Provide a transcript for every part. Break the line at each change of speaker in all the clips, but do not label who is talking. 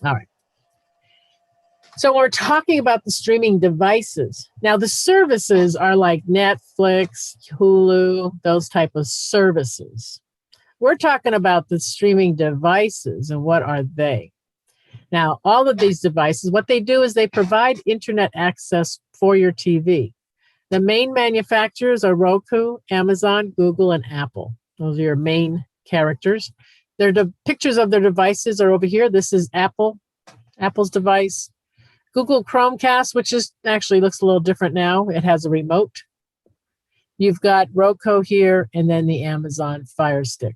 All right. So we're talking about the streaming devices. Now, the services are like Netflix, Hulu, those type of services. We're talking about the streaming devices and what are they? Now, all of these devices, what they do is they provide internet access for your TV. The main manufacturers are Roku, Amazon, Google, and Apple. Those are your main characters. The pictures of their devices are over here. This is Apple's device. Google Chromecast, which is actually looks a little different now. It has a remote. You've got Roku here, and then the Amazon Fire Stick.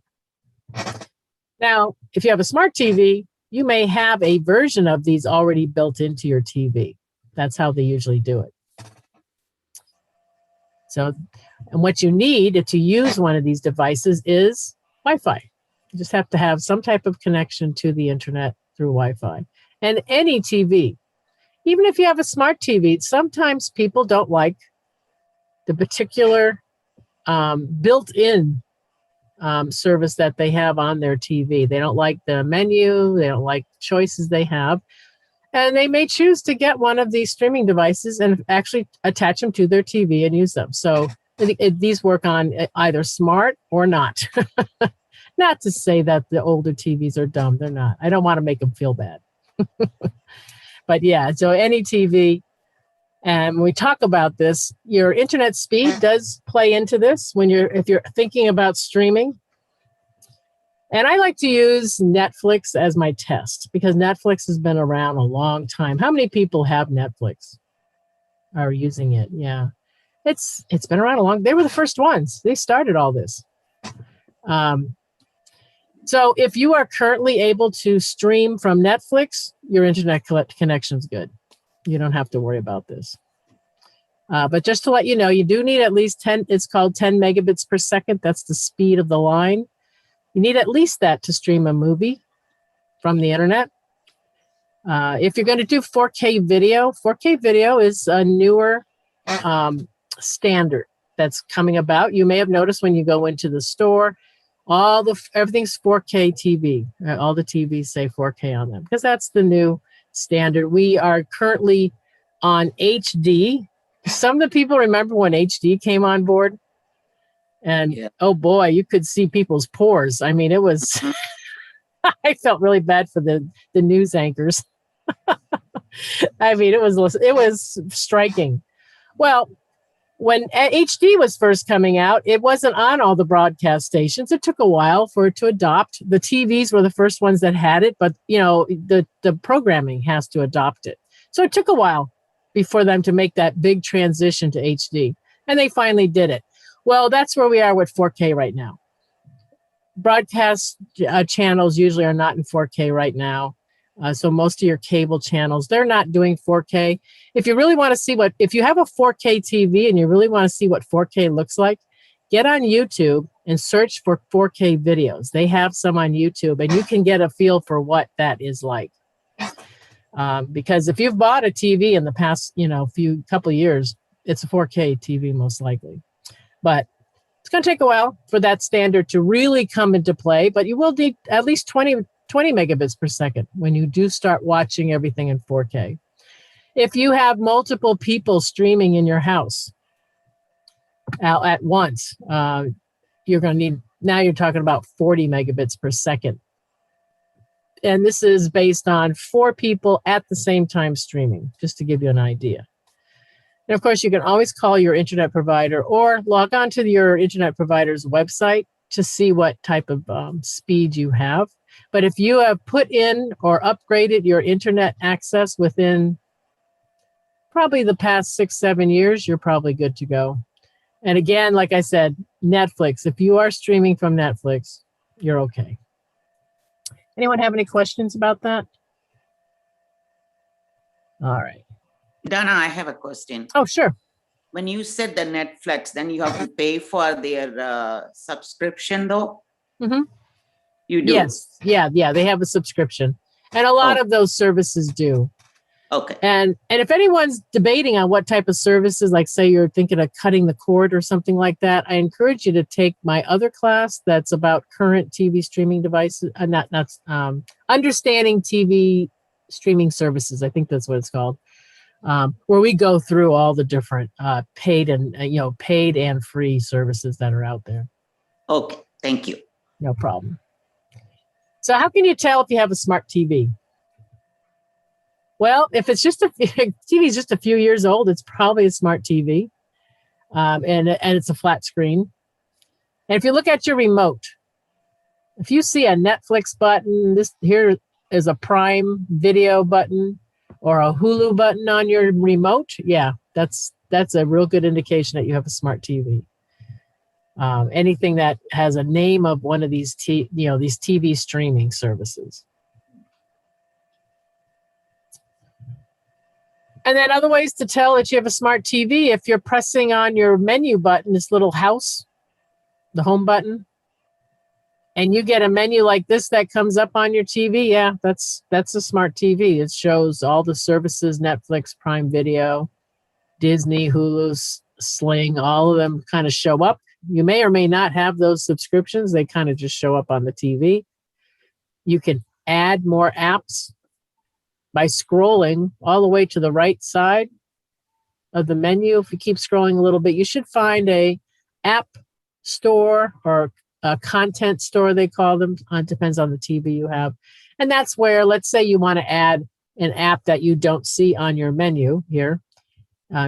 Now, if you have a smart TV, you may have a version of these already built into your TV. That's how they usually do it. So, and what you need to use one of these devices is Wi-Fi. You just have to have some type of connection to the internet through Wi-Fi. And any TV, even if you have a smart TV, sometimes people don't like the particular built-in service that they have on their TV. They don't like the menu. They don't like choices they have. And they may choose to get one of these streaming devices and actually attach them to their TV and use them. So these work on either smart or not. Not to say that the older TVs are dumb. They're not. I don't want to make them feel bad. But yeah, so any TV. And when we talk about this, your internet speed does play into this if you're thinking about streaming. And I like to use Netflix as my test because Netflix has been around a long time. How many people have Netflix? Are using it? Yeah. It's been around a long. They were the first ones. They started all this. So if you are currently able to stream from Netflix, your internet connection's good. You don't have to worry about this. But just to let you know, you do need at least 10, it's called 10 megabits per second. That's the speed of the line. You need at least that to stream a movie from the internet. If you're going to do 4K video is a newer standard that's coming about. You may have noticed when you go into the store, everything's 4K TV. All the TVs say 4K on them because that's the new standard. We are currently on HD. Some of the people remember when HD came on board, and oh boy, you could see people's pores. I mean, it was. I felt really bad for the news anchors. I mean, it was striking. Well, when HD was first coming out, it wasn't on all the broadcast stations. It took a while for it to adopt. The TVs were the first ones that had it, but the programming has to adopt it. So it took a while before them to make that big transition to HD, and they finally did it. Well, that's where we are with 4K right now. Broadcast channels usually are not in 4K right now. So most of your cable channels, they're not doing 4K. If you really want to see if you have a 4K TV and you really want to see what 4K looks like, get on YouTube and search for 4K videos. They have some on YouTube and you can get a feel for what that is like. Because if you've bought a TV in the past, couple of years, it's a 4K TV most likely. But it's going to take a while for that standard to really come into play, but you will need at least 20 megabits per second when you do start watching everything in 4K. If you have multiple people streaming in your house at once, you're going to need, now you're talking about 40 megabits per second. And this is based on 4 people at the same time streaming, just to give you an idea. And of course, you can always call your internet provider or log on to your internet provider's website to see what type of speed you have. But if you have put in or upgraded your internet access within probably the past 6-7 years, you're probably good to go. And again, like I said, Netflix, if you are streaming from Netflix, you're okay. Anyone have any questions about that? All right.
Donna, I have a question.
Oh, sure.
When you said the Netflix, then you have to pay for their subscription, though?
Mm-hmm.
You do?
Yes. Yeah. They have a subscription. And a lot of those services do.
Okay.
And if anyone's debating on what type of services, like say you're thinking of cutting the cord or something like that, I encourage you to take my other class that's about current TV streaming devices, understanding TV streaming services. I think that's what it's called. Where we go through all the different paid and free services that are out there.
Okay, thank you.
No problem. So how can you tell if you have a smart TV? Well, if it's just TV is just a few years old, it's probably a smart TV, and it's a flat screen. And if you look at your remote, if you see a Netflix button, this here is a Prime Video button or a Hulu button on your remote, yeah, that's a real good indication that you have a smart TV. Anything that has a name of one of these these TV streaming services. And then other ways to tell that you have a smart TV, if you're pressing on your menu button, this little house, the home button, and you get a menu like this that comes up on your TV, yeah, that's a smart TV. It shows all the services, Netflix, Prime Video, Disney, Hulu, Sling, all of them kind of show up. You may or may not have those subscriptions. They kind of just show up on the TV. You can add more apps by scrolling all the way to the right side of the menu. If you keep scrolling a little bit, you should find a app store or a content store, they call them. It depends on the TV you have. And that's where, let's say you want to add an app that you don't see on your menu here.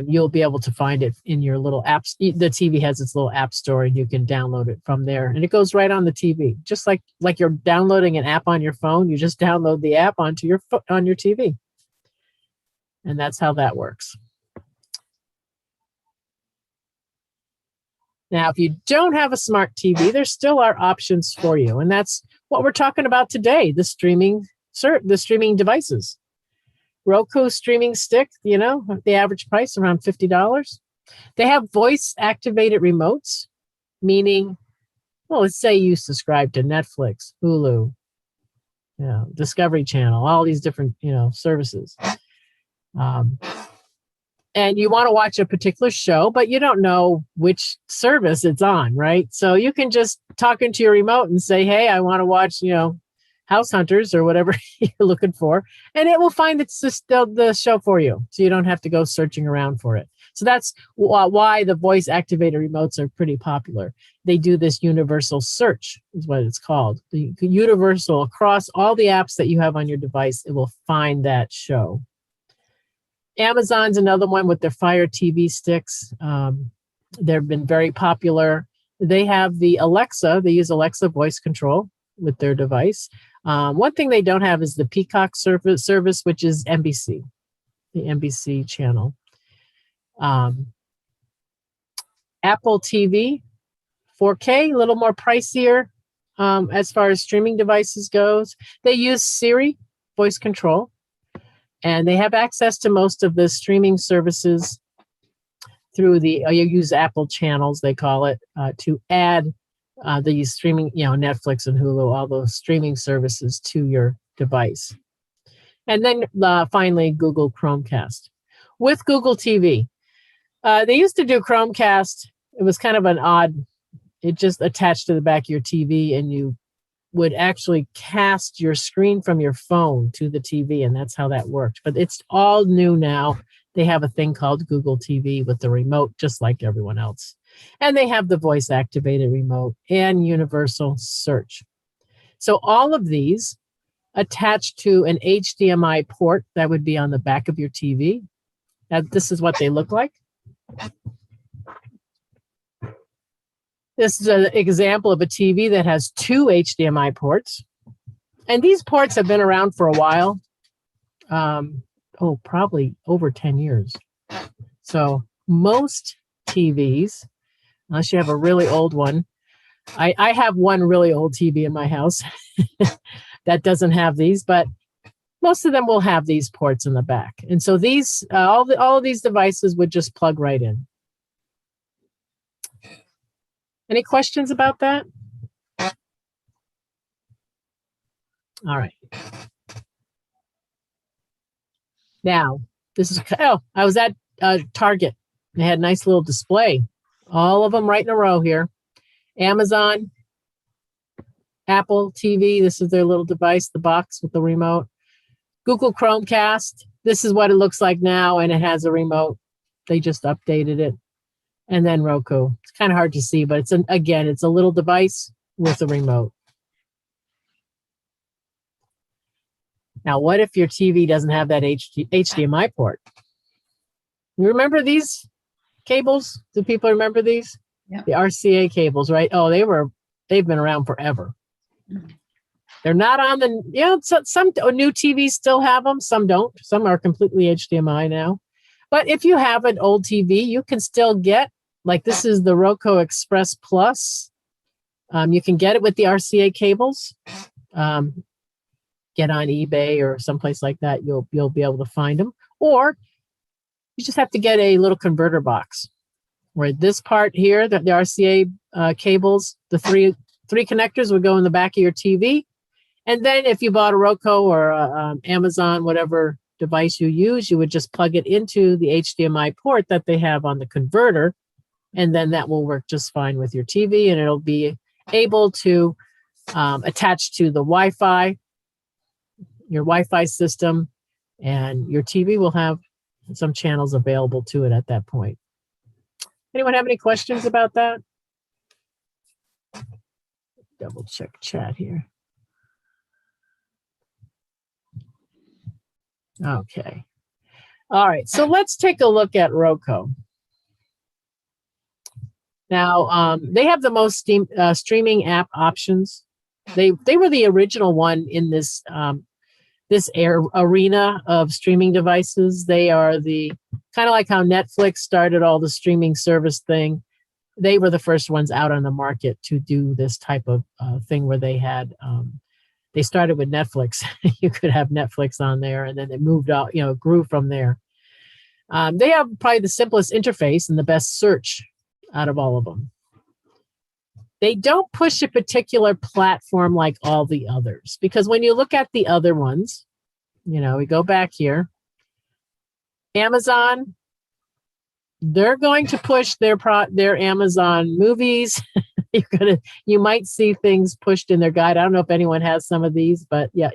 You'll be able to find it in your little apps. The TV has its little app store and you can download it from there. And it goes right on the TV. Just like you're downloading an app on your phone, you just download the app onto your TV. And that's how that works. Now, if you don't have a smart TV, there still are options for you. And that's what we're talking about today, the streaming devices. Roku streaming stick, the average price around $50. They have voice activated remotes, meaning, well, let's say you subscribe to Netflix, Hulu, Discovery Channel, all these different, services. And you want to watch a particular show, but you don't know which service it's on, right? So you can just talk into your remote and say, hey, I want to watch, House Hunters or whatever you're looking for, and it will find it's just the show for you. So you don't have to go searching around for it. So that's why the voice activated remotes are pretty popular. They do this universal search is what it's called. The universal across all the apps that you have on your device, it will find that show. Amazon's another one with their Fire TV sticks. They've been very popular. They have the Alexa. They use Alexa voice control with their device. One thing they don't have is the Peacock service, which is NBC, the NBC channel. Apple TV, 4K, a little more pricier as far as streaming devices goes. They use Siri voice control, and they have access to most of the streaming services through you use Apple channels, they call it, to add these streaming, Netflix and Hulu, all those streaming services to your device. And then finally, Google Chromecast. With Google TV, they used to do Chromecast. It was kind of an odd, it just attached to the back of your TV and you would actually cast your screen from your phone to the TV, and that's how that worked. But it's all new now. They have a thing called Google TV with the remote, just like everyone else. And they have the voice-activated remote and universal search. So all of these attached to an HDMI port that would be on the back of your TV. Now, this is what they look like. This is an example of a TV that has two HDMI ports. And these ports have been around for a while. Probably over 10 years. So most TVs, unless you have a really old one, I have one really old TV in my house that doesn't have these, but most of them will have these ports in the back. And so these, all of these devices would just plug right in. Any questions about that? All right. Now, I was at Target. They had a nice little display. All of them right in a row here. Amazon, Apple TV. This is their little device, the box with the remote. Google Chromecast. This is what it looks like now, and it has a remote. They just updated it. And then Roku. It's kind of hard to see, but it's it's a little device with a remote. Now, what if your TV doesn't have that HDMI port? You remember these cables? Do people remember these?
Yeah.
The RCA cables, right? Oh, they've been around forever. They're not on some new TVs still have them. Some don't. Some are completely HDMI now. But if you have an old TV, you can still get, like this is the Roku Express Plus. You can get it with the RCA cables. Get on eBay or someplace like that. You'll be able to find them. Or you just have to get a little converter box where this part here, the RCA cables, the three connectors would go in the back of your TV. And then if you bought a Roku or Amazon, whatever device you use, you would just plug it into the HDMI port that they have on the converter. And then that will work just fine with your TV, and it'll be able to attach to the Wi-Fi, your Wi-Fi system, and your TV will have some channels available to it at that point. Anyone have any questions about that? Double check chat here. Okay. All right. So let's take a look at Roku. Now, they have the most streaming app options. They were the original one in this arena of streaming devices. They are the kind of like how Netflix started all the streaming service thing. They were the first ones out on the market to do this type of thing where they had. They started with Netflix. You could have Netflix on there, and then they moved out. Grew from there. They have probably the simplest interface and the best search out of all of them. They don't push a particular platform like all the others, because when you look at the other ones, we go back here, Amazon, they're going to push their Amazon movies. You might see things pushed in their guide. I don't know if anyone has some of these, but yeah,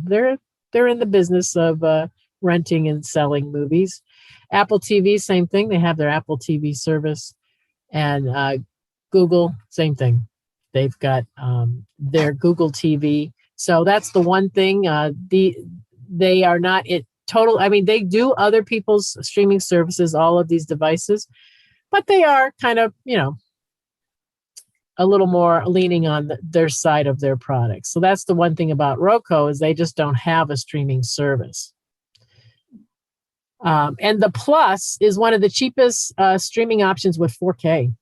they're in the business of renting and selling movies. Apple TV, same thing. They have their Apple TV service. And Google, same thing. They've got their Google TV. So that's the one thing. They are not total. I mean, they do other people's streaming services, all of these devices, but they are kind of, a little more leaning on their side of their products. So that's the one thing about Roku is they just don't have a streaming service. And the Plus is one of the cheapest streaming options with 4K.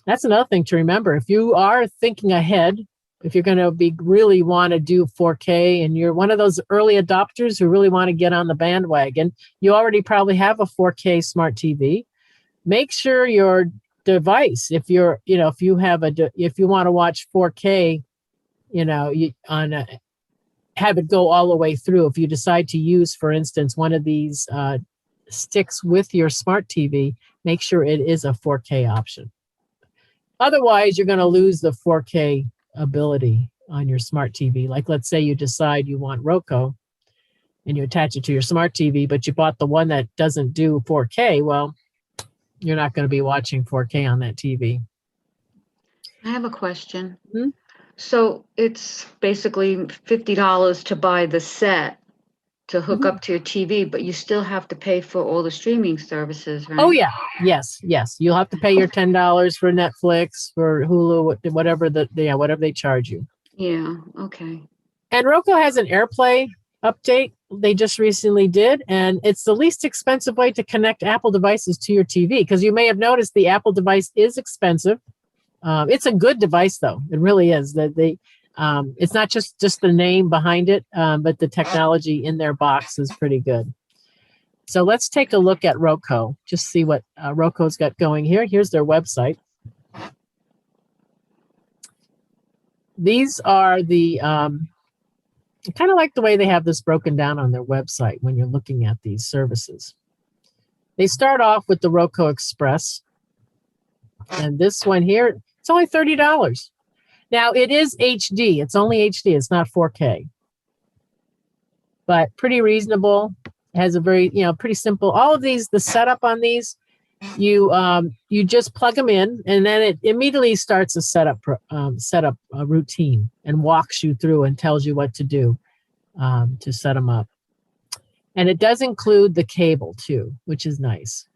That's another thing to remember. If you are thinking ahead, if you're going to really want to do 4K and you're one of those early adopters who really want to get on the bandwagon, you already probably have a 4K smart TV. Make sure your device, if you want to watch 4K, have it go all the way through. If you decide to use, for instance, one of these sticks with your smart TV, make sure it is a 4K option. Otherwise, you're going to lose the 4K ability on your smart TV. Like, let's say you decide you want Roku and you attach it to your smart TV, but you bought the one that doesn't do 4K. Well, you're not going to be watching 4K on that TV.
I have a question.
Hmm?
So it's basically $50 to buy the set to hook up to your TV, but you still have to pay for all the streaming services, right?
Oh, yeah. Yes. You'll have to pay your $10 for Netflix, for Hulu, whatever whatever they charge you.
Yeah. Okay.
And Roku has an AirPlay update they just recently did, and it's the least expensive way to connect Apple devices to your TV, because you may have noticed the Apple device is expensive. It's a good device, though. It really is. It's not just the name behind it, but the technology in their box is pretty good. So let's take a look at Roku, just see what Roku's got going here. Here's their website. These are the I kind of like the way they have this broken down on their website when you're looking at these services. They start off with the Roku Express. And this one here, it's only $30. Now, it is HD. It's only HD. It's not 4K. but pretty reasonable. It has a very, pretty simple. All of these, the setup on these, you just plug them in, and then it immediately starts a setup routine and walks you through and tells you what to do to set them up. And it does include the cable too, which is nice.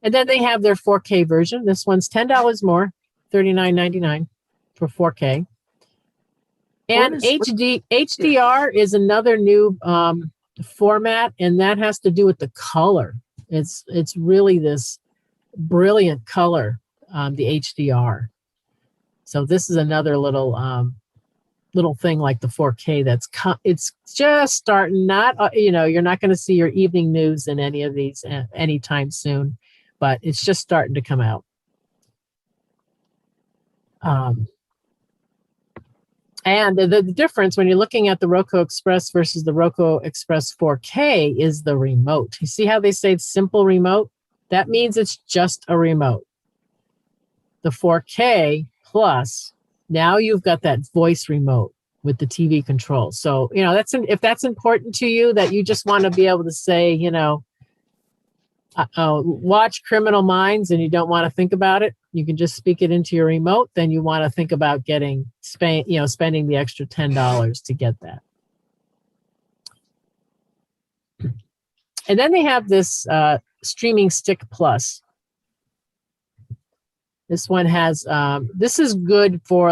And then they have their 4K version. This one's $10 more, $39.99 for 4K. And HDR is another new format, and that has to do with the color. It's really this brilliant color, the HDR. So this is another little thing like the 4K it's just starting. You're not going to see your evening news in any of these anytime soon, but it's just starting to come out. And the difference when you're looking at the Roku Express versus the Roku Express 4K is the remote. You see how they say simple remote? That means it's just a remote. The 4K Plus, now you've got that voice remote with the TV control. So, if that's important to you, that you just want to be able to say, watch Criminal Minds and you don't want to think about it, you can just speak it into your remote. Then you want to think about spending the extra $10 to get that. And then they have this Streaming Stick Plus. This one has, this is good for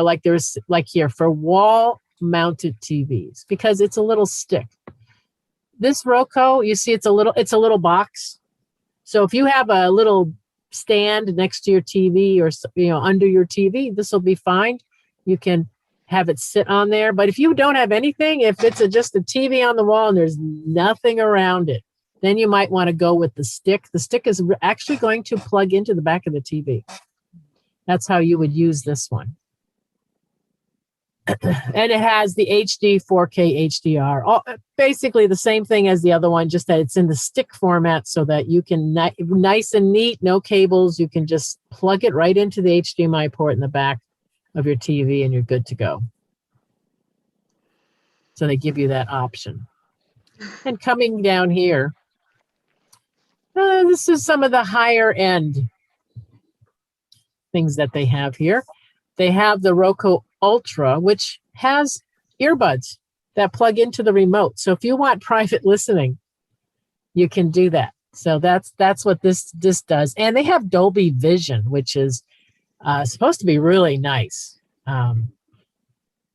for wall mounted TVs because it's a little stick. This Roku, you see it's a little box. So if you have a little stand next to your TV or under your TV, this will be fine. You can have it sit on there. But if you don't have anything, if it's just a TV on the wall and there's nothing around it, then you might want to go with the stick. The stick is actually going to plug into the back of the TV. That's how you would use this one. And it has the HD, 4K, HDR. Basically the same thing as the other one, just that it's in the stick format so that you can, nice and neat, no cables. You can just plug it right into the HDMI port in the back of your TV and you're good to go. So they give you that option. And coming down here, this is some of the higher end things that they have here. They have the Roku Ultra, which has earbuds that plug into the remote. So if you want private listening, you can do that. So that's what this does. And they have Dolby Vision, which is supposed to be really nice.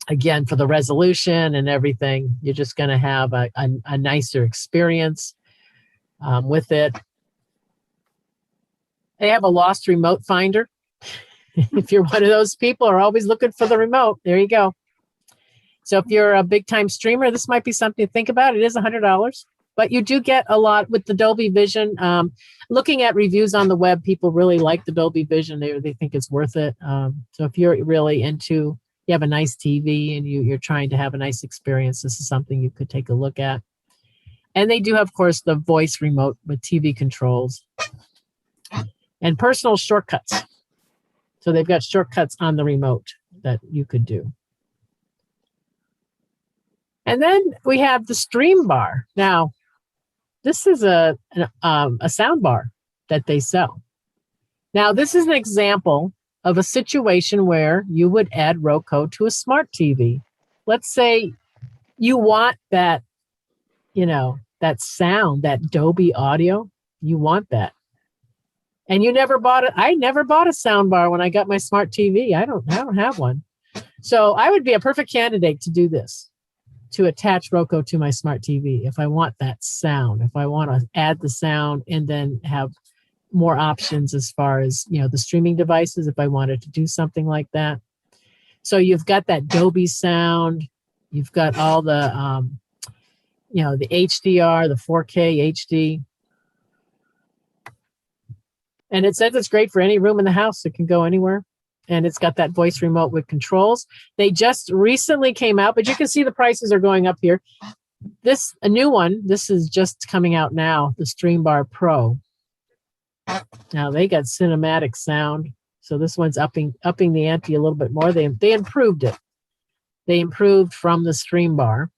Again, for the resolution and everything, you're just going to have a nicer experience with it. They have a lost remote finder. If you're one of those people who are always looking for the remote, there you go. So if you're a big time streamer, this might be something to think about. It is $100, but you do get a lot with the Dolby Vision. Looking at reviews on the web, people really like the Dolby Vision. They think it's worth it. So if you're really you have a nice TV and you're trying to have a nice experience, this is something you could take a look at. And they do have, of course, the voice remote with TV controls and personal shortcuts. So they've got shortcuts on the remote that you could do. And then we have the Stream Bar. Now, this is a sound bar that they sell. Now, this is an example of a situation where you would add Roku to a smart TV. Let's say you want that, that sound, that Dolby audio. You want that. And you never bought it. I never bought a sound bar when I got my smart TV. I don't have one. So I would be a perfect candidate to do this, to attach Roku to my smart TV if I want that sound, if I want to add the sound and then have more options as far as, the streaming devices, if I wanted to do something like that. So you've got that Dolby sound. You've got all the, the HDR, the 4K HD. And it says it's great for any room in the house. It can go anywhere. And it's got that voice remote with controls. They just recently came out, but you can see the prices are going up here. A new one, this is just coming out now, the Stream Bar Pro. Now they got cinematic sound. So this one's upping the ante a little bit more. They improved it. They improved from the Stream Bar.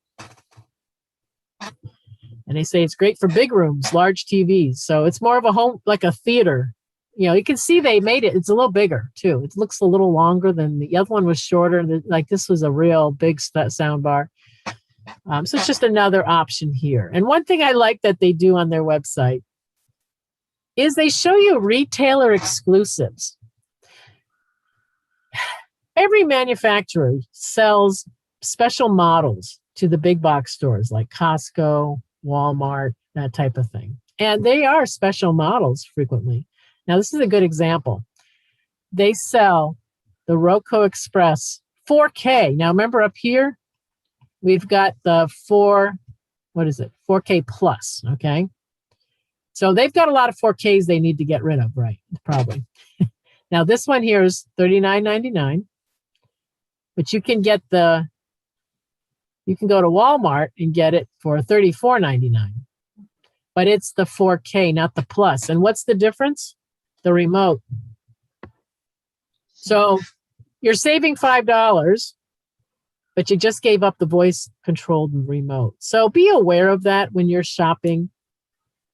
And they say it's great for big rooms, large TVs. So it's more of a home, like a theater. You know, you can see they made it. It's a little bigger too. It looks a little longer than the other one was shorter. Like this was a real big sound bar. So it's just another option here. And one thing I like that they do on their website is they show you retailer exclusives. Every manufacturer sells special models to the big box stores like Costco, Walmart, that type of thing. And they are special models frequently. Now, this is a good example. They sell the Roku Express 4K. Now, remember up here, we've got the 4K plus, okay? So they've got a lot of 4Ks they need to get rid of, right? Probably. Now, this one here is $39.99, but you can get you can go to Walmart and get it for $34.99. But it's the 4K, not the plus. And what's the difference? The remote. So you're saving $5, but you just gave up the voice controlled remote. So be aware of that when you're shopping.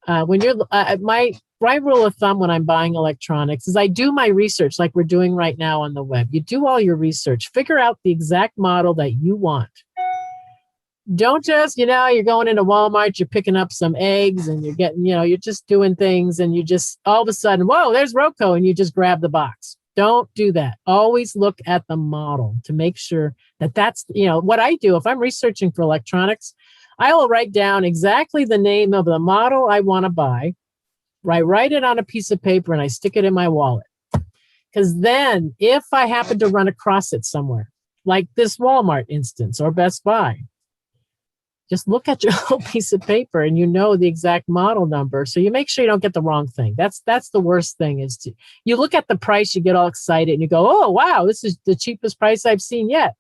My rule of thumb when I'm buying electronics is I do my research like we're doing right now on the web. You do all your research, figure out the exact model that you want. Don't just, you're going into Walmart, you're picking up some eggs and you're getting, you're just doing things and you just all of a sudden, whoa, there's Roku, and you just grab the box. Don't do that. Always look at the model to make sure that that's, what I do. If I'm researching for electronics, I will write down exactly the name of the model I want to buy. I write it on a piece of paper and I stick it in my wallet. Because then if I happen to run across it somewhere, like this Walmart instance or Best Buy, just look at your whole piece of paper and the exact model number. So you make sure you don't get the wrong thing. That's the worst thing is you look at the price, you get all excited and you go, oh, wow, this is the cheapest price I've seen yet.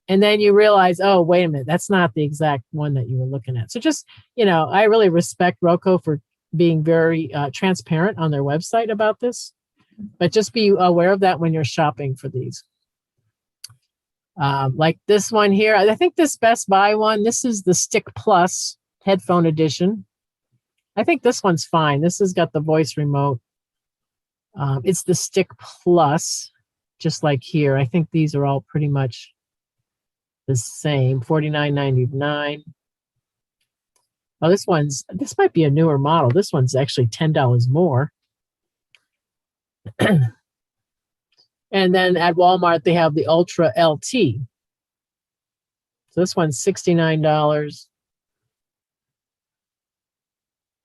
And then you realize, oh, wait a minute, that's not the exact one that you were looking at. So just, I really respect Roku for being very transparent on their website about this, but just be aware of that when you're shopping for these. Like this one here, I think this Best Buy one, this is the Stick Plus headphone edition. I think this one's fine. This has got the voice remote. It's the Stick Plus, just like here. I think these are all pretty much the same, $49.99. Oh, this might be a newer model. This one's actually $10 more. And then at Walmart, they have the Ultra LT. So this one's $69.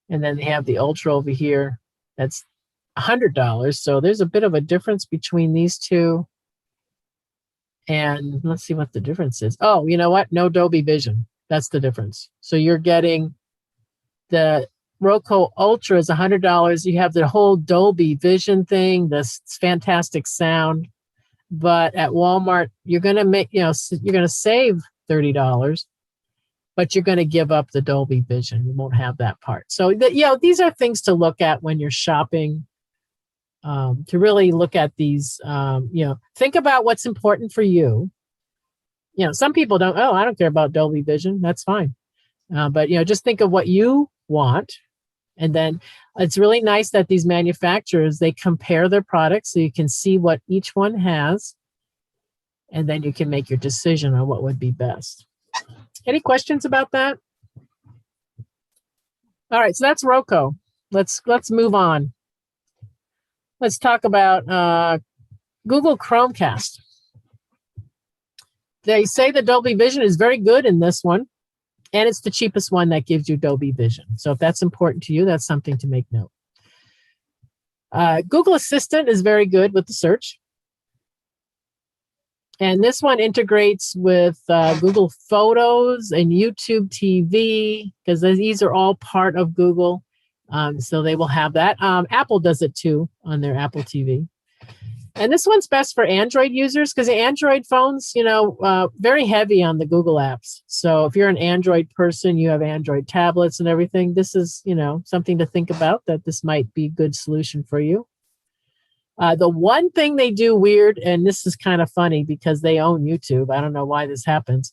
And then they have the Ultra over here. That's $100. So there's a bit of a difference between these two. And let's see what the difference is. Oh, you know what? No Dolby Vision. That's the difference. So you're getting the Roku Ultra is $100. You have the whole Dolby Vision thing, this fantastic sound. But at Walmart, you're going to you're going to save $30, but you're going to give up the Dolby Vision. You won't have that part. So, these are things to look at when you're shopping. To really look at these, think about what's important for you. Some people I don't care about Dolby Vision. That's fine. But, just think of what you want. And then it's really nice that these manufacturers, they compare their products so you can see what each one has. And then you can make your decision on what would be best. Any questions about that? All right, so that's Roku. Let's move on. Let's talk about Google Chromecast. They say the Dolby Vision is very good in this one, and it's the cheapest one that gives you Dolby Vision. So if that's important to you, that's something to make note. Google Assistant is very good with the search. And this one integrates with Google Photos and YouTube TV, because these are all part of Google. So they will have that. Apple does it too on their Apple TV. And this one's best for Android users because the Android phones, very heavy on the Google apps. So if you're an Android person, you have Android tablets and everything, this is, something to think about, that this might be a good solution for you. The one thing they do weird, and this is kind of funny because they own YouTube. I don't know why this happens.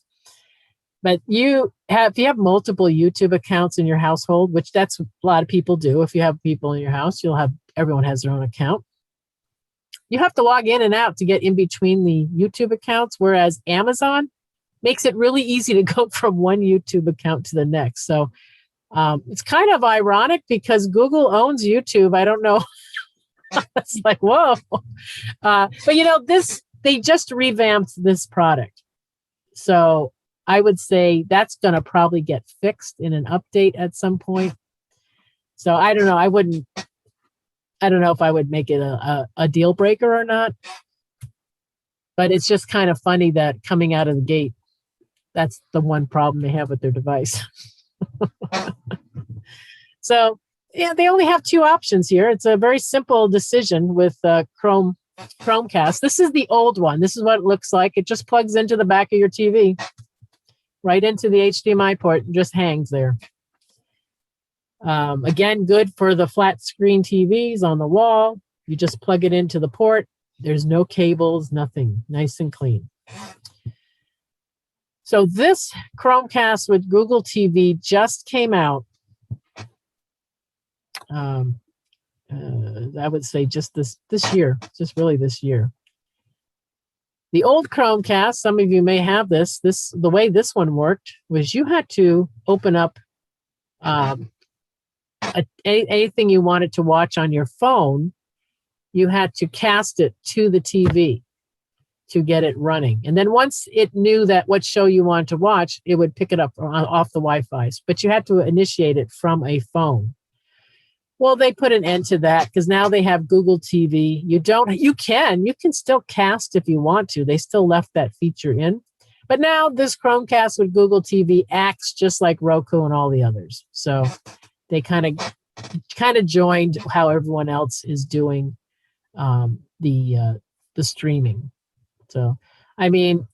But if you have multiple YouTube accounts in your household, which that's a lot of people do. If you have people in your house, everyone has their own account. You have to log in and out to get in between the YouTube accounts, whereas Amazon makes it really easy to go from one YouTube account to the next. So it's kind of ironic because Google owns YouTube. I don't know. It's like, whoa. But they just revamped this product. So I would say that's going to probably get fixed in an update at some point. So I don't know. I don't know if I would make it a deal breaker or not. But it's just kind of funny that coming out of the gate, that's the one problem they have with their device. So, yeah, they only have two options here. It's a very simple decision with Chromecast. This is the old one. This is what it looks like. It just plugs into the back of your TV, right into the HDMI port, and just hangs there. Again, good for the flat screen TVs on the wall. You just plug it into the port. There's no cables, nothing. Nice and clean. So this Chromecast with Google TV just came out. I would say just this year, just really this year. The old Chromecast, some of you may have this. The way this one worked was you had to open up anything you wanted to watch on your phone. You had to cast it to the TV to get it running. And then once it knew that what show you wanted to watch, it would pick it up off the Wi-Fi. But you had to initiate it from a phone. Well, they put an end to that because now they have Google TV. You can still cast if you want to. They still left that feature in. But now this Chromecast with Google TV acts just like Roku and all the others. So they kind of joined how everyone else is doing the streaming. So, I mean,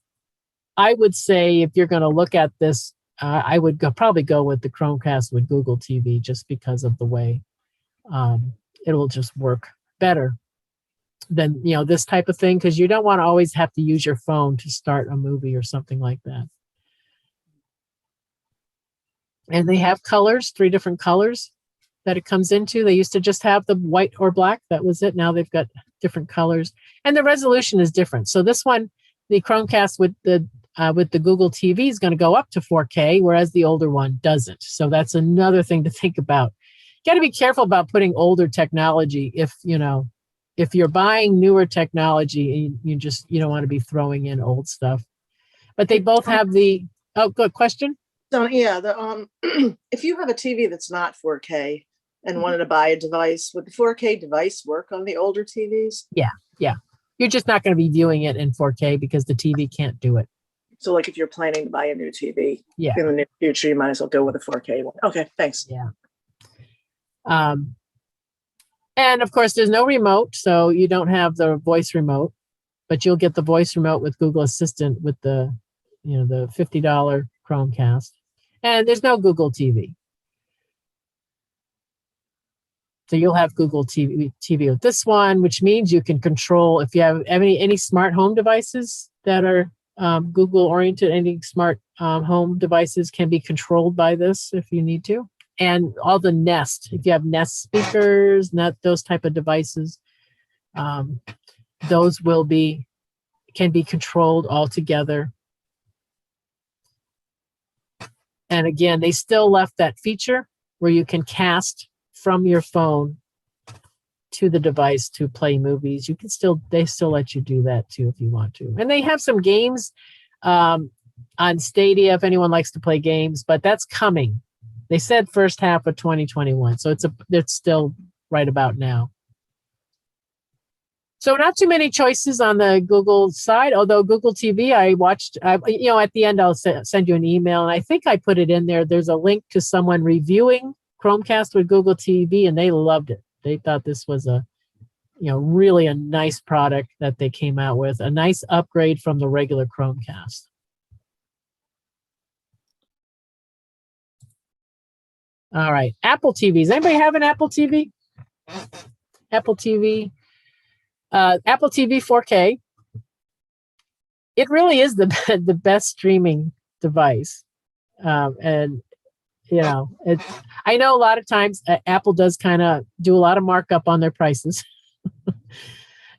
I would say if you're going to look at this, I would probably go with the Chromecast with Google TV just because of the way it'll just work better than this type of thing, because you don't want to always have to use your phone to start a movie or something like that. And they have colors, 3 different colors that it comes into. They used to just have the white or black. That was it. Now they've got different colors, and the resolution is different. So this one, the Chromecast with the Google TV is going to go up to 4K, whereas the older one doesn't. So that's another thing to think about. Got to be careful about putting older technology. If you're buying newer technology, you don't want to be throwing in old stuff. But they both have the good question.
So yeah, if you have a TV that's not 4K and wanted to buy a device, would the 4K device work on the older TVs?
Yeah. You're just not going to be viewing it in 4K because the TV can't do it.
So like if you're planning to buy a new TV
Yeah.
in the near future, you might as well go with a 4K one. Okay, thanks.
Yeah. And of course, there's no remote, so you don't have the voice remote, but you'll get the voice remote with Google Assistant with the $50 Chromecast. And there's no Google TV. So you'll have Google TV with this one, which means you can control, if you have any smart home devices that are Google oriented, any smart home devices can be controlled by this if you need to. And all the Nest, if you have Nest speakers, those type of devices, those can be controlled all together. And again, they still left that feature where you can cast from your phone to the device to play movies. They still let you do that too if you want to. And they have some games on Stadia if anyone likes to play games, but that's coming. They said first half of 2021, so it's still right about now. So not too many choices on the Google side, although Google TV, I watched, at the end, I'll send you an email, and I think I put it in there. There's a link to someone reviewing Chromecast with Google TV, and they loved it. They thought this was really a nice product that they came out with, a nice upgrade from the regular Chromecast. All right, Apple TVs. Anybody have an Apple TV? Apple TV. Apple TV 4K. It really is the best streaming device. And I know a lot of times Apple does kind of do a lot of markup on their prices,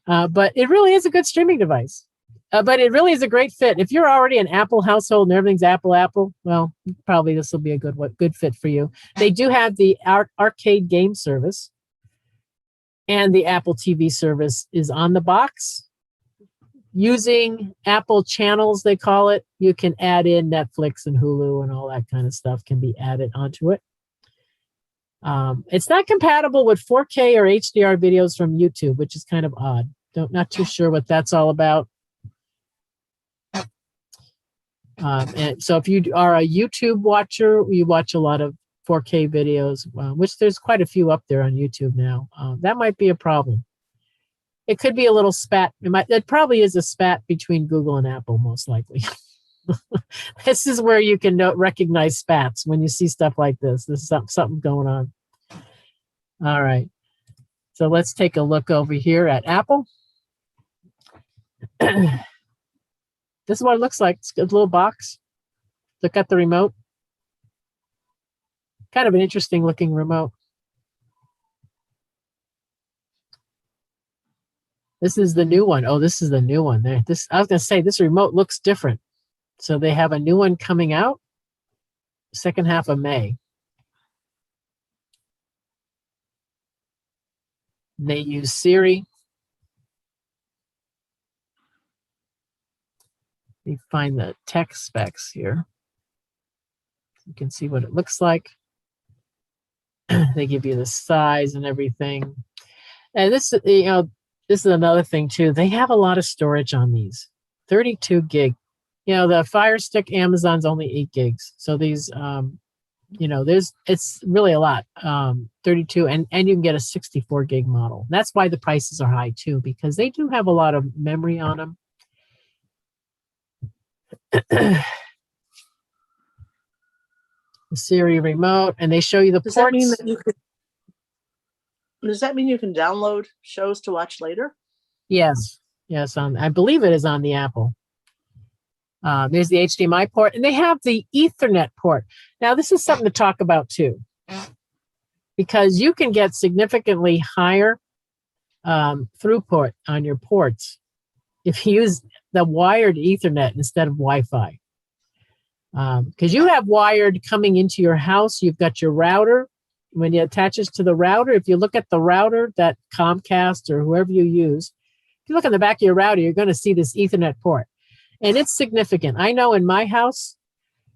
but it really is a good streaming device. But it really is a great fit. If you're already an Apple household and everything's Apple, well, probably this will be a good fit for you. They do have the arcade game service, and the Apple TV service is on the box. Using Apple channels, they call it, you can add in Netflix and Hulu and all that kind of stuff can be added onto it. It's not compatible with 4K or HDR videos from YouTube, which is kind of odd. Not too sure what that's all about. And so if you are a YouTube watcher, you watch a lot of 4K videos, which there's quite a few up there on YouTube now. That might be a problem. It could be a little spat. It probably is a spat between Google and Apple, most likely. This is where you can recognize spats when you see stuff like this. There's something going on. All right. So let's take a look over here at Apple. This is what it looks like. It's a little box. Look at the remote. Kind of an interesting looking remote. This is the new one. Oh, this is the new one there. I was going to say this remote looks different. So they have a new one coming out second half of May. They use Siri. You find the tech specs here. You can see what it looks like. They give you the size and everything. And this is another thing too. They have a lot of storage on these. 32 gig. The Fire Stick Amazon's only 8 gigs. So these, it's really a lot. 32, and you can get a 64 gig model. That's why the prices are high too, because they do have a lot of memory on them. The Siri remote, and they show you the
Does
ports.
that mean that you can download shows to watch later?
Yes. I believe it is on the Apple. There's the HDMI port, and they have the Ethernet port. Now, this is something to talk about too, because you can get significantly higher throughput on your ports if you use the wired Ethernet instead of Wi-Fi. Because you have wired coming into your house, you've got your router. When it attaches to the router, if you look at the router, that Comcast or whoever you use, if you look on the back of your router, you're going to see this Ethernet port. And it's significant. I know in my house,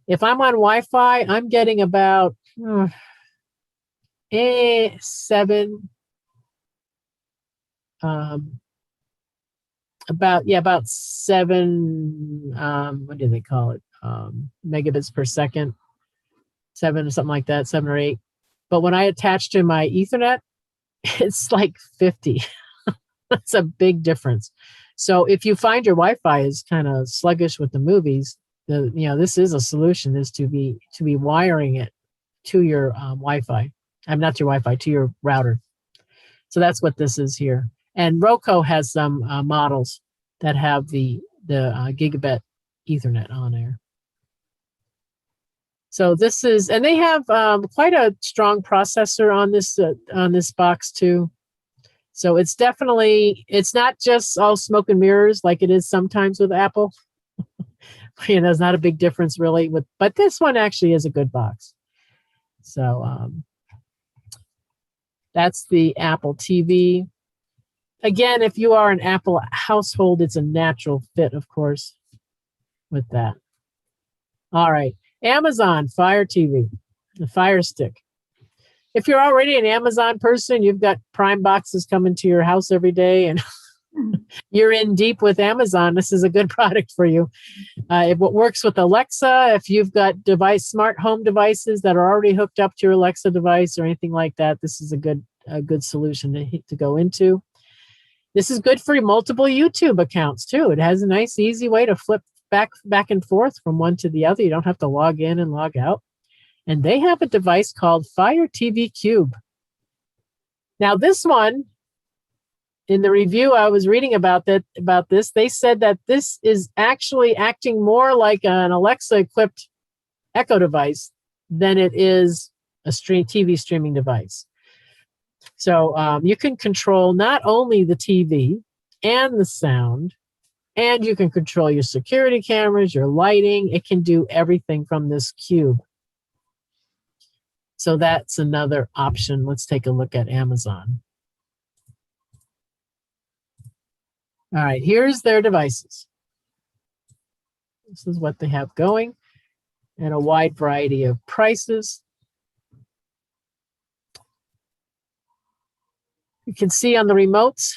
if I'm on Wi-Fi, I'm getting about 7 what do they call it, megabits per second, 7 or something like that, 7 or 8. But when I attach to my Ethernet, it's like 50. That's a big difference. So if you find your Wi-Fi is kind of sluggish with the movies, this is a solution, is to be wiring it to your Wi-Fi. Not your Wi-Fi, to your router. So that's what this is here. And Roku has some models that have the gigabit Ethernet on there. So this is, and they have quite a strong processor on this box too. So it's not just all smoke and mirrors like it is sometimes with Apple. There's not a big difference really but this one actually is a good box. So that's the Apple TV. Again, if you are an Apple household, it's a natural fit, of course, with that. All right. Amazon Fire TV, the Fire Stick. If you're already an Amazon person, you've got Prime boxes coming to your house every day, and you're in deep with Amazon, this is a good product for you. It works with Alexa. If you've got smart home devices that are already hooked up to your Alexa device or anything like that, this is a good solution to go into. This is good for multiple YouTube accounts too. It has a nice, easy way to flip back and forth from one to the other. You don't have to log in and log out. And they have a device called Fire TV Cube. Now, this one, in the review I was reading about this, they said that this is actually acting more like an Alexa-equipped Echo device than it is a TV streaming device. So you can control not only the TV and the sound, and you can control your security cameras, your lighting. It can do everything from this cube. So that's another option. Let's take a look at Amazon. All right, here's their devices. This is what they have going, and a wide variety of prices. You can see on the remotes,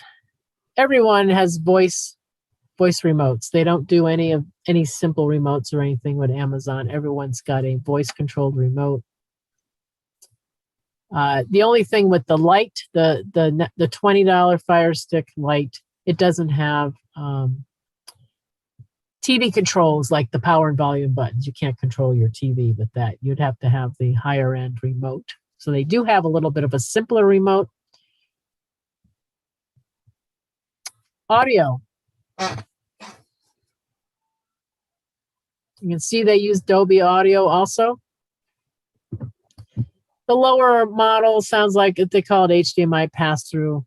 everyone has voice remotes. They don't do any simple remotes or anything with Amazon. Everyone's got a voice controlled remote. The only thing with the light, the $20 Fire Stick light, it doesn't have TV controls like the power and volume buttons. You can't control your TV with that. You'd have to have the higher end remote. So they do have a little bit of a simpler remote. Audio. You can see they use Dolby Audio also. The lower model sounds like they call it HDMI pass-through.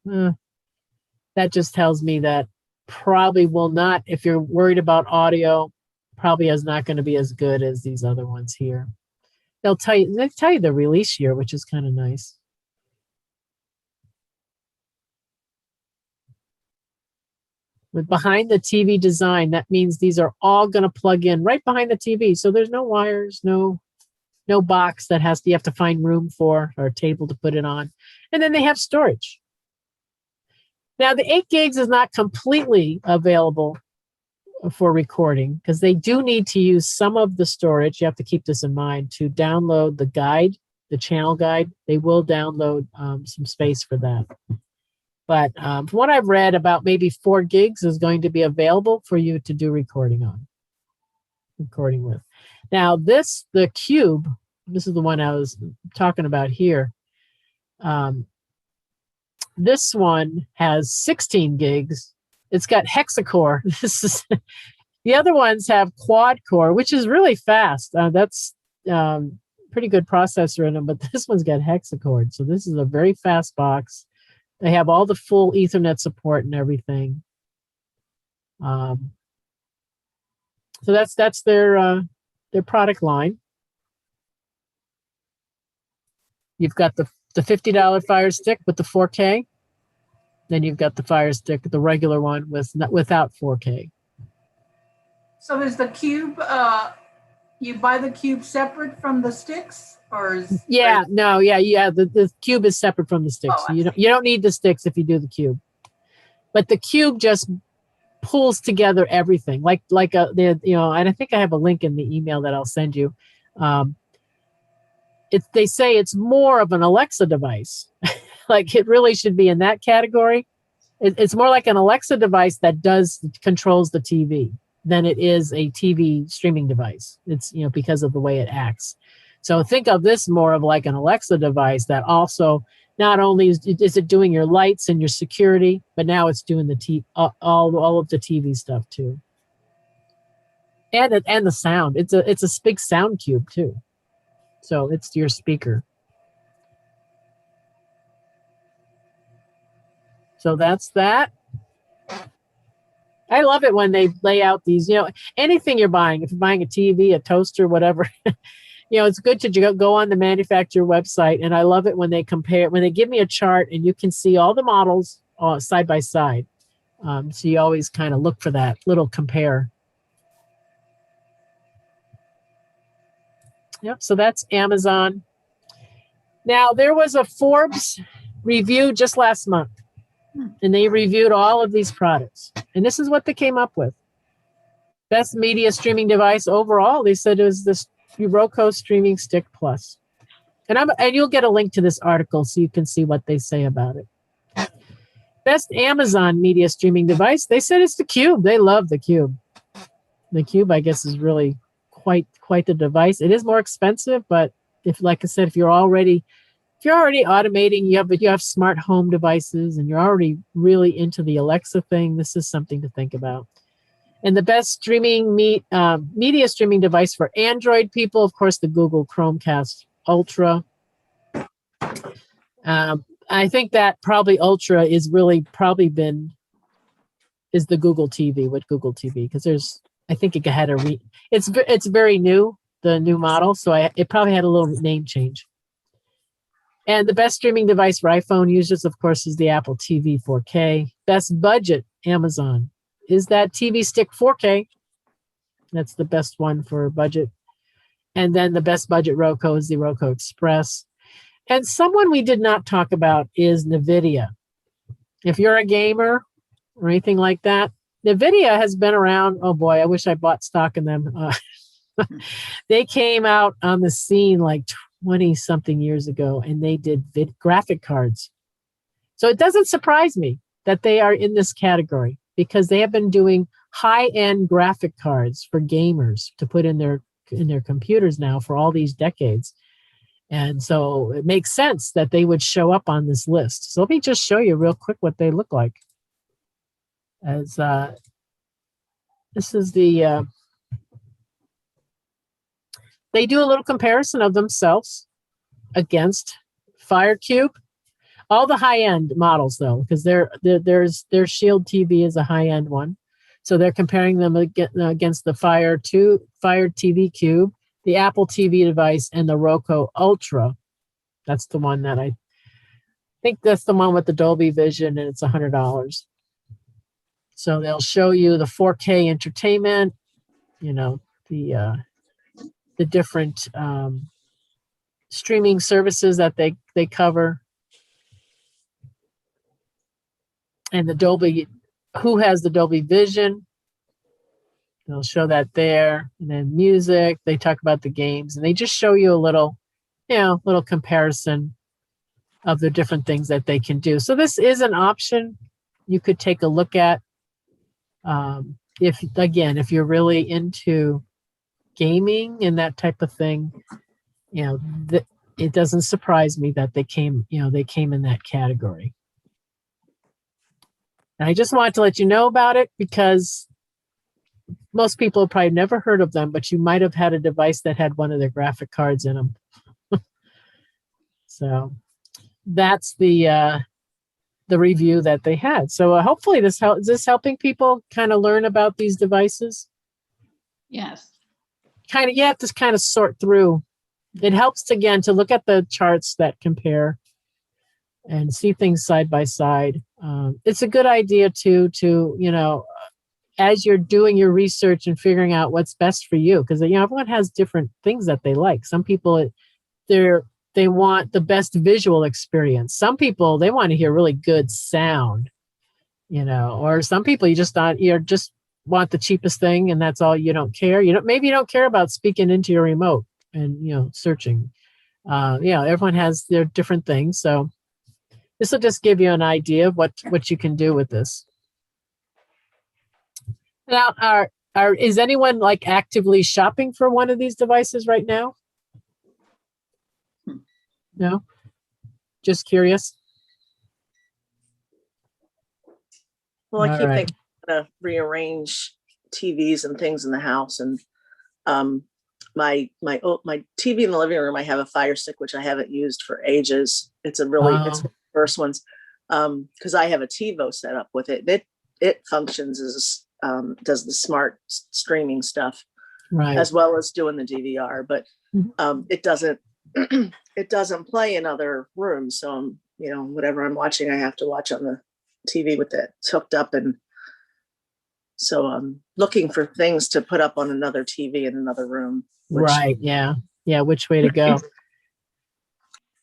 That just tells me that probably will not, if you're worried about audio, probably is not going to be as good as these other ones here. They tell you the release year, which is kind of nice. With behind the TV design, that means these are all going to plug in right behind the TV. So there's no wires, no box that you have to find room for, or a table to put it on. And then they have storage. Now the 8 gigs is not completely available for recording because they do need to use some of the storage. You have to keep this in mind to download the guide, the channel guide. They will download some space for that. But from what I've read, about maybe 4 gigs is going to be available for you to do recording with. Now the Cube, this is the one I was talking about here. This one has 16 gigs. It's got hexa-core. The other ones have quad core, which is really fast. That's pretty good processor in them, but this one's got hexa-core. So this is a very fast box. They have all the full Ethernet support and everything. So that's their product line. You've got the $50 Fire Stick with the 4K. Then you've got the Fire Stick, the regular one without 4K.
So is the Cube, you buy the Cube separate from the sticks, or is?
The Cube is separate from the sticks.
Oh,
So you don't need the sticks if you do the Cube. But the Cube just pulls together everything, like and I think I have a link in the email that I'll send you. They say it's more of an Alexa device. Like it really should be in that category. It's more like an Alexa device that controls the TV than it is a TV streaming device. It's, because of the way it acts. So think of this more of like an Alexa device that also not only is it doing your lights and your security, but now it's doing all of the TV stuff too. And the sound. It's a big sound cube too. So it's your speaker. So that's that. I love it when they lay out these, anything you're buying, if you're buying a TV, a toaster, whatever, it's good to go on the manufacturer website. And I love it when they give me a chart and you can see all the models side by side. So you always kind of look for that little compare. Yep. So that's Amazon. Now there was a Forbes review just last month. And they reviewed all of these products. And this is what they came up with. Best media streaming device overall, they said it was this Roku Streaming Stick Plus. And you'll get a link to this article so you can see what they say about it. Best Amazon media streaming device, they said it's the Cube. They love the Cube. The Cube, I guess, is really quite the device. It is more expensive, but if you're already automating, you have smart home devices and you're already really into the Alexa thing, this is something to think about. And the best media streaming device for Android people, of course, the Google Chromecast Ultra. I think that probably Ultra is really is the Google TV with Google TV, because I think it had it's very new, the new model, so it probably had a little name change. And the best streaming device for iPhone users, of course, is the Apple TV 4K. Best budget, Amazon, is that TV Stick 4K. That's the best one for budget. And then the best budget Roku is the Roku Express. And someone we did not talk about is NVIDIA. If you're a gamer or anything like that, NVIDIA has been around. Oh boy, I wish I bought stock in them. They came out on the scene like 20 something years ago, and they did graphic cards. So it doesn't surprise me that they are in this category, because they have been doing high-end graphic cards for gamers to put in their computers now for all these decades. And so it makes sense that they would show up on this list. So let me just show you real quick what they look like. As this is they do a little comparison of themselves against FireCube. All the high-end models, though, because their Shield TV is a high-end one. So they're comparing them against the Fire TV Cube, the Apple TV device, and the Roku Ultra. That's the one that I think that's the one with the Dolby Vision, and it's $100. So they'll show you the 4K entertainment, the different streaming services that they cover, and the Dolby, who has the Dolby Vision. They'll show that there. And then music, they talk about the games, and they just show you a little comparison of the different things that they can do. So this is an option you could take a look at. If you're really into gaming and that type of thing, it doesn't surprise me that they came in that category. And I just wanted to let you know about it, because most people have probably never heard of them, but you might have had a device that had one of their graphic cards in them. So that's the review that they had. So hopefully is this helping people kind of learn about these devices?
Yes.
You have to kind of sort through. It helps again to look at the charts that compare and see things side by side. It's a good idea to as you're doing your research and figuring out what's best for you, because everyone has different things that they like. Some people they want the best visual experience. Some people, they want to hear really good sound, or some people you just want the cheapest thing, and that's all. You don't care. Maybe you don't care about speaking into your remote and searching. Everyone has their different things. So this will just give you an idea of what you can do with this. Now, is anyone like actively shopping for one of these devices right now? No? Just curious?
Well, I
All
keep
right.
thinking I'm gonna rearrange TVs and things in the house, and my TV in the living room, I have a Fire Stick, which I haven't used for ages. It's it's one of the first ones, because I have a TiVo set up with it. It functions as does the smart streaming stuff,
Right.
as well as doing the DVR, but it doesn't it doesn't play in other rooms. So whatever I'm watching, I have to watch on the TV with it hooked up, and so I'm looking for things to put up on another TV in another room.
Right. Yeah. Which way to go?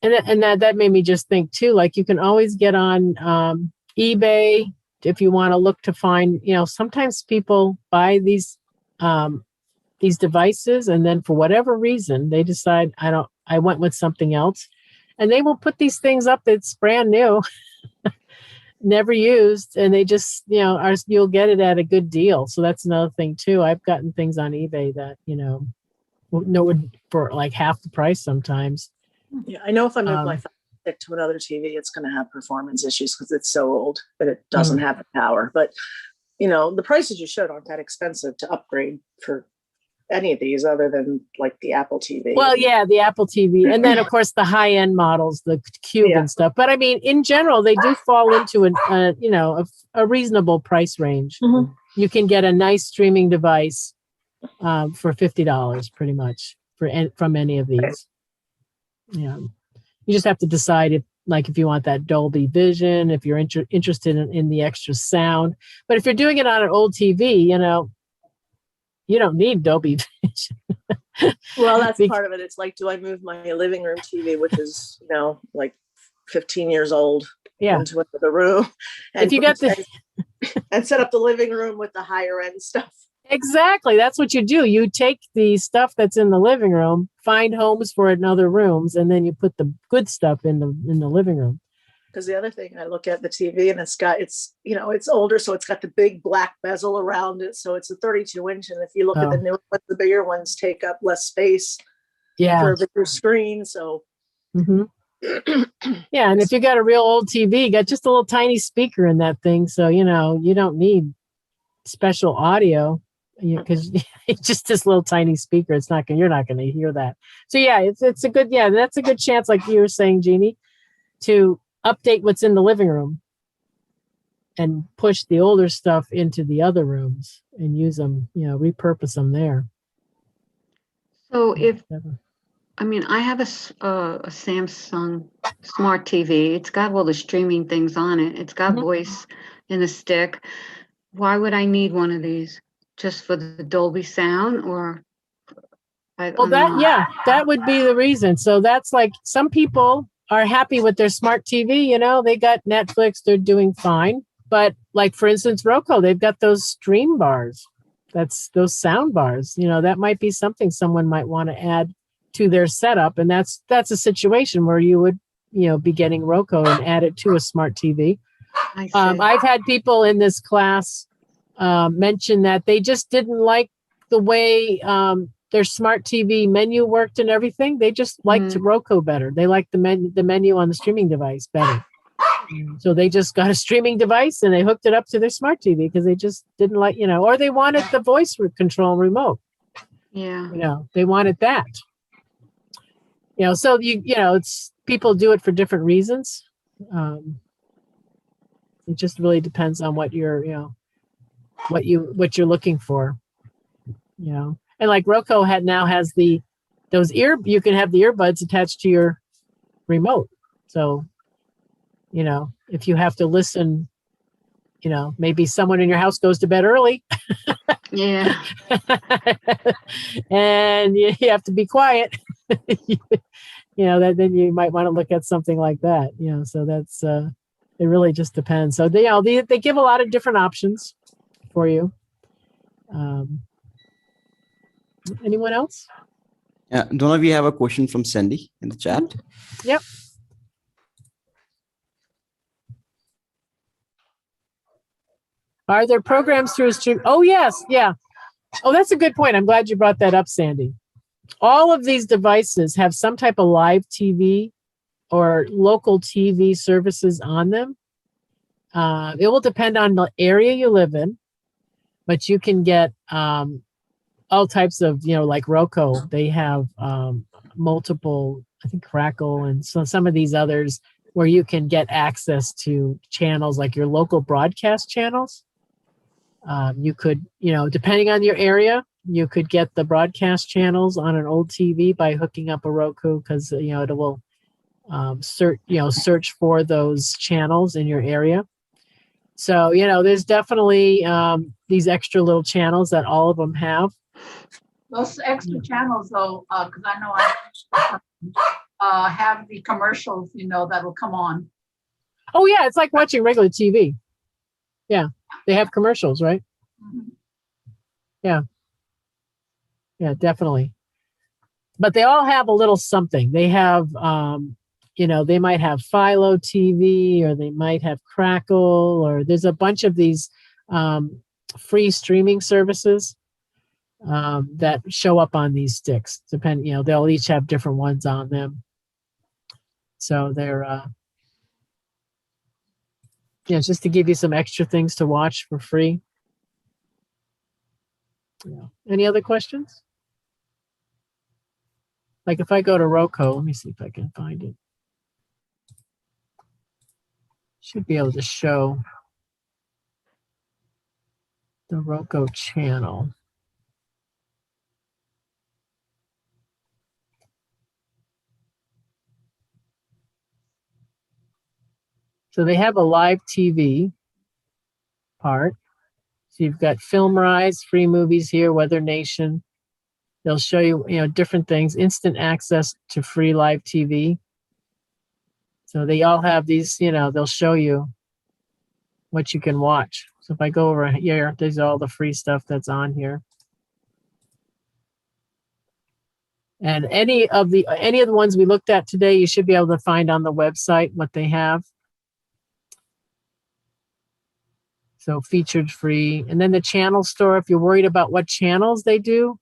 And that made me just think too. Like you can always get on eBay if you want to look to find. Sometimes people buy these devices, and then for whatever reason they decide I went with something else, and they will put these things up that's brand new, never used, and they just you'll get it at a good deal. So that's another thing too. I've gotten things on eBay that for like half the price sometimes.
Yeah, I know if I move my Fire Stick to another TV, it's going to have performance issues because it's so old that it doesn't have the power. But the prices you showed aren't that expensive to upgrade for any of these other than like the Apple TV.
Well, yeah, the Apple TV, and then of course the high-end models, the Cube
Yeah.
and stuff. But I mean, in general, they do fall into a reasonable price range.
Mhm.
You can get a nice streaming device for $50, pretty much from any of these. Yeah, you just have to decide if you want that Dolby Vision, if you're interested in the extra sound. But if you're doing it on an old TV, you don't need Dolby Vision.
Well, that's
Bec-
part of it. It's like, do I move my living room TV, which is, like 15 years old,
Yeah.
into another room,
If you got
and set up the living room with the higher end stuff.
Exactly. That's what you do. You take the stuff that's in the living room, find homes for it in other rooms, and then you put the good stuff in the living room.
Because the other thing, I look at the TV and it's older, so it's got the big black bezel around it. So it's a 32-inch. And if you look at the newer ones, the bigger ones take up less space
Yeah.
for a bigger screen. So
hmm Yeah. And if you got a real old TV, you got just a little tiny speaker in that thing. So, you don't need special audio because it's just this little tiny speaker. You're not going to hear that. So yeah, it's a good, that's a good chance, like you were saying, Jeannie, to update what's in the living room and push the older stuff into the other rooms and use them, repurpose them there.
So I have a Samsung smart TV. It's got all the streaming things on it. It's got voice in the stick. Why would I need one of these? Just for the Dolby sound, or?
That would be the reason. So that's like, some people are happy with their smart TV. They got Netflix, they're doing fine. But like, for instance, Roku, they've got those stream bars. That's those sound bars. That might be something someone might want to add to their setup. And that's a situation where you would, be getting Roku and add it to a smart TV.
I see.
I've had people in this class mention that they just didn't like the way their smart TV menu worked and everything. They just liked Roku better. They liked the menu on the streaming device better. So they just got a streaming device and they hooked it up to their smart TV because they just didn't like, or they wanted the voice control remote.
Yeah.
They wanted that. So it's people do it for different reasons. It just really depends on what you're, what you're looking for. And like Roku now has you can have the earbuds attached to your remote. So, if you have to listen, maybe someone in your house goes to bed early.
Yeah.
And you have to be quiet. Then you might want to look at something like that. So that's it really just depends. So they give a lot of different options for you. Anyone else?
Yeah, Donna, we have a question from Sandy in the chat.
Yep. Are there programs through a stream? Oh, yes. Yeah. Oh, that's a good point. I'm glad you brought that up, Sandy. All of these devices have some type of live TV or local TV services on them. It will depend on the area you live in, but you can get all types of, like Roku. They have multiple, I think Crackle and some of these others where you can get access to channels like your local broadcast channels. You could, depending on your area, you could get the broadcast channels on an old TV by hooking up a Roku because, it will search for those channels in your area. So, there's definitely these extra little channels that all of them have.
Those extra channels though, because I know I have the commercials, that'll come on.
Oh yeah, it's like watching regular TV. Yeah, they have commercials, right?
Mhm.
Yeah, definitely. But they all have a little something. They have, they might have Philo TV, or they might have Crackle, or there's a bunch of these free streaming services that show up on these sticks. They'll each have different ones on them. So they're, just to give you some extra things to watch for free. Yeah. Any other questions? Like if I go to Roku, let me see if I can find it. Should be able to show the Roku channel. So they have a live TV part. So you've got FilmRise, free movies here, Weather Nation. They'll show you, different things, instant access to free live TV. So they all have these, they'll show you what you can watch. So if I go over here, there's all the free stuff that's on here. And any of the ones we looked at today, you should be able to find on the website what they have. So featured free. And then the channel store, if you're worried about what channels they do,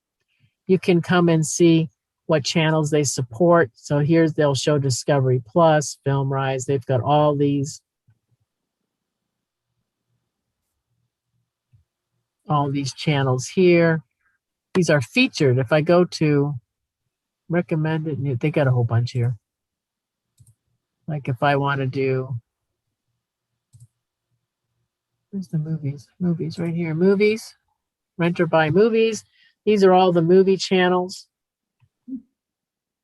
you can come and see what channels they support. So they'll show Discovery Plus, FilmRise. They've got all these channels here. These are featured. If I go to recommended, they got a whole bunch here. Like if I want to do, where's the movies? Movies right here. Movies, rent or buy movies. These are all the movie channels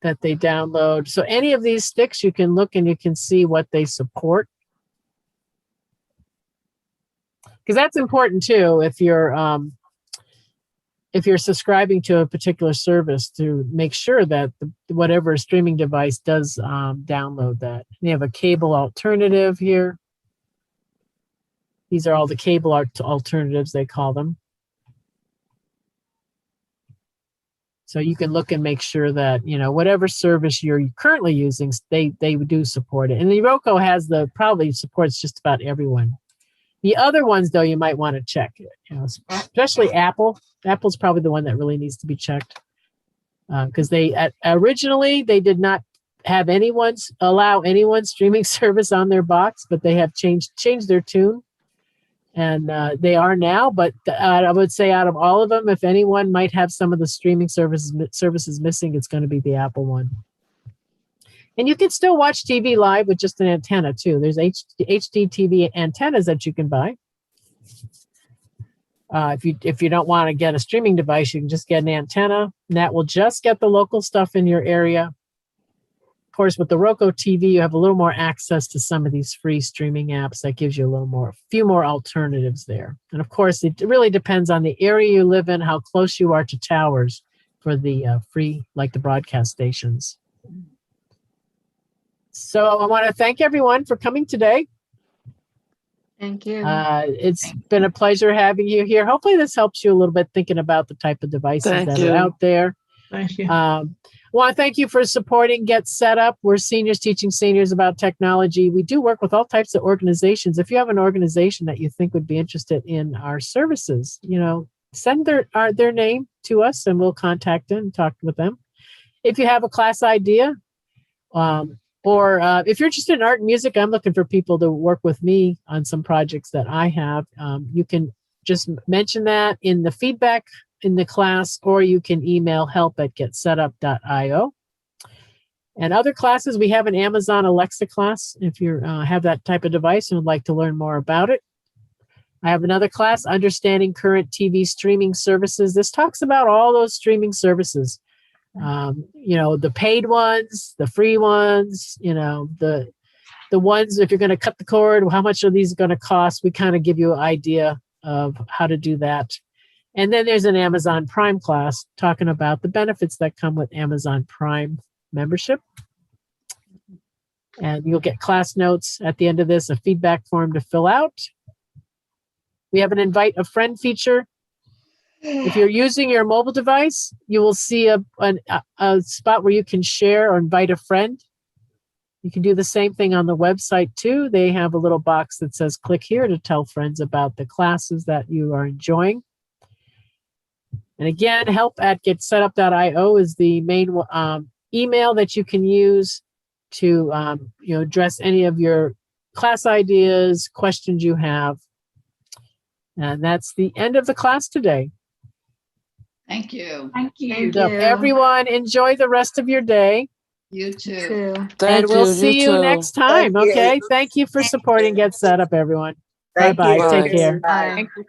that they download. So any of these sticks, you can look and you can see what they support. Because that's important too. If you're subscribing to a particular service, to make sure that whatever streaming device does download that. They have a cable alternative here. These are all the cable alternatives, they call them. So you can look and make sure that, whatever service you're currently using, they do support it. And the Roku probably supports just about everyone. The other ones, though, you might want to check, especially Apple. Apple's probably the one that really needs to be checked, because originally they did not have allow anyone's streaming service on their box, but they have changed their tune, and they are now. But I would say out of all of them, if anyone might have some of the streaming services missing, it's going to be the Apple one. And you can still watch TV live with just an antenna too. There's HD TV antennas that you can buy. If you don't want to get a streaming device, you can just get an antenna, and that will just get the local stuff in your area. Of course, with the Roku TV, you have a little more access to some of these free streaming apps. That gives you a few more alternatives there. And of course, it really depends on the area you live in, how close you are to towers for the free, like the broadcast stations. So I want to thank everyone for coming today.
Thank you.
It's been a pleasure having you here. Hopefully this helps you a little bit thinking about the type of devices that are out there.
Thank you.
I want to thank you for supporting Get Set Up. We're seniors teaching seniors about technology. We do work with all types of organizations. If you have an organization that you think would be interested in our services, send their name to us and we'll contact them and talk with them. If you have a class idea, or if you're interested in art and music, I'm looking for people to work with me on some projects that I have. You can just mention that in the feedback in the class, or you can email help@getsetup.io. And other classes, we have an Amazon Alexa class if you have that type of device and would like to learn more about it. I have another class, Understanding Current TV Streaming Services. This talks about all those streaming services. The paid ones, the free ones, the ones, if you're going to cut the cord, how much are these going to cost? We kind of give you an idea of how to do that. And then there's an Amazon Prime class talking about the benefits that come with Amazon Prime membership. And you'll get class notes at the end of this, a feedback form to fill out. We have an invite a friend feature. If you're using your mobile device, you will see a spot where you can share or invite a friend. You can do the same thing on the website too. They have a little box that says click here to tell friends about the classes that you are enjoying. And again, help@getsetup.io is the main email that you can use to address any of your class ideas, questions you have. And that's the end of the class today.
Thank you.
Thank
So
you.
everyone, enjoy the rest of your day.
You too.
And
Thank
we'll
you.
see you
too.
next time.
Thank you.
Okay. Thank you for supporting Get Set Up, everyone.
Thank
Bye-bye.
you.
Take care.
Bye.
Bye.